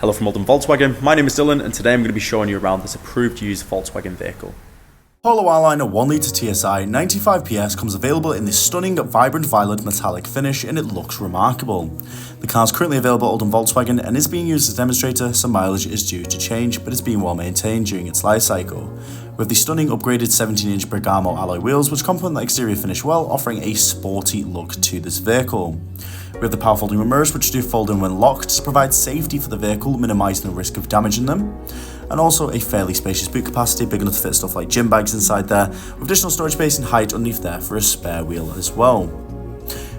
Hello from Oldham Volkswagen, my name is Dylan and today I'm going to be showing you around this approved used Volkswagen vehicle. Polo R-Line 1.0 TSI 95PS comes available in this stunning vibrant violet metallic finish and it looks remarkable. The car is currently available at Oldham Volkswagen and is being used as a demonstrator, so mileage is due to change, but it's being well maintained during its life cycle. With the stunning upgraded 17-inch Bergamo alloy wheels which complement the exterior finish well, offering a sporty look to this vehicle. We have the power folding mirrors which do fold in when locked to provide safety for the vehicle, minimising the risk of damaging them. And also a fairly spacious boot capacity, big enough to fit stuff like gym bags inside there, with additional storage space and height underneath there for a spare wheel as well.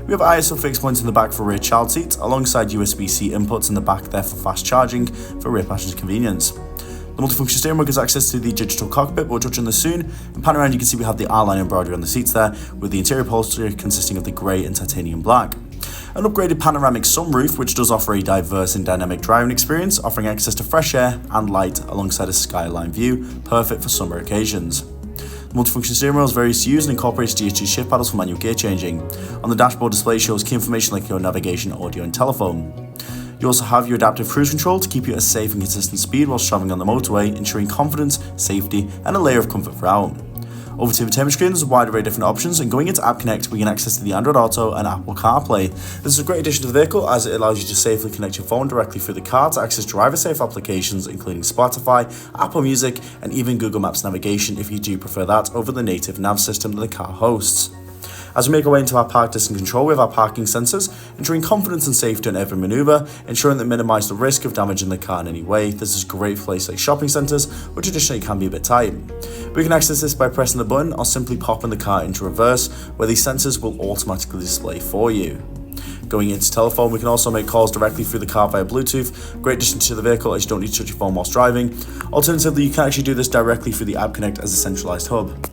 We have ISO fixed points in the back for rear child seats, alongside USB-C inputs in the back there for fast charging for rear passenger convenience. The multifunction steering wheel gives access to the digital cockpit, but we'll touch on this soon. And pan around, you can see we have the R-Line embroidery on the seats there, with the interior upholstery consisting of the grey and titanium black. An upgraded panoramic sunroof which does offer a diverse and dynamic driving experience, offering access to fresh air and light alongside a skyline view, perfect for summer occasions. The multifunction steering wheel is very easy to use and incorporates DHT shift paddles for manual gear changing. On the dashboard display shows key information like your navigation, audio and telephone. You also have your adaptive cruise control to keep you at a safe and consistent speed whilst travelling on the motorway, ensuring confidence, safety and a layer of comfort throughout. Over to the entertainment screen, there's a wide array of different options, and going into App Connect, we can access to the Android Auto and Apple CarPlay. This is a great addition to the vehicle as it allows you to safely connect your phone directly through the car to access driver-safe applications including Spotify, Apple Music, and even Google Maps navigation if you do prefer that over the native nav system that the car hosts. As we make our way into our park distance control, we have our parking sensors, ensuring confidence and safety on every manoeuvre, ensuring that minimise the risk of damaging the car in any way. This is great for places like shopping centres, which traditionally can be a bit tight. We can access this by pressing the button or simply popping the car into reverse, where these sensors will automatically display for you. Going into telephone, we can also make calls directly through the car via Bluetooth. Great addition to the vehicle as you don't need to touch your phone whilst driving. Alternatively, you can actually do this directly through the App Connect as a centralised hub.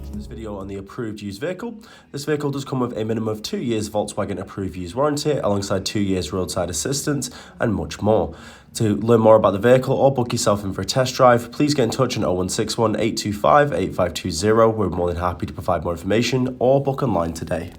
On the approved used vehicle. This vehicle does come with a minimum of 2 years Volkswagen approved used warranty alongside 2 years roadside assistance and much more. To learn more about the vehicle or book yourself in for a test drive, please get in touch on 0161 825 8520. We're more than happy to provide more information or book online today.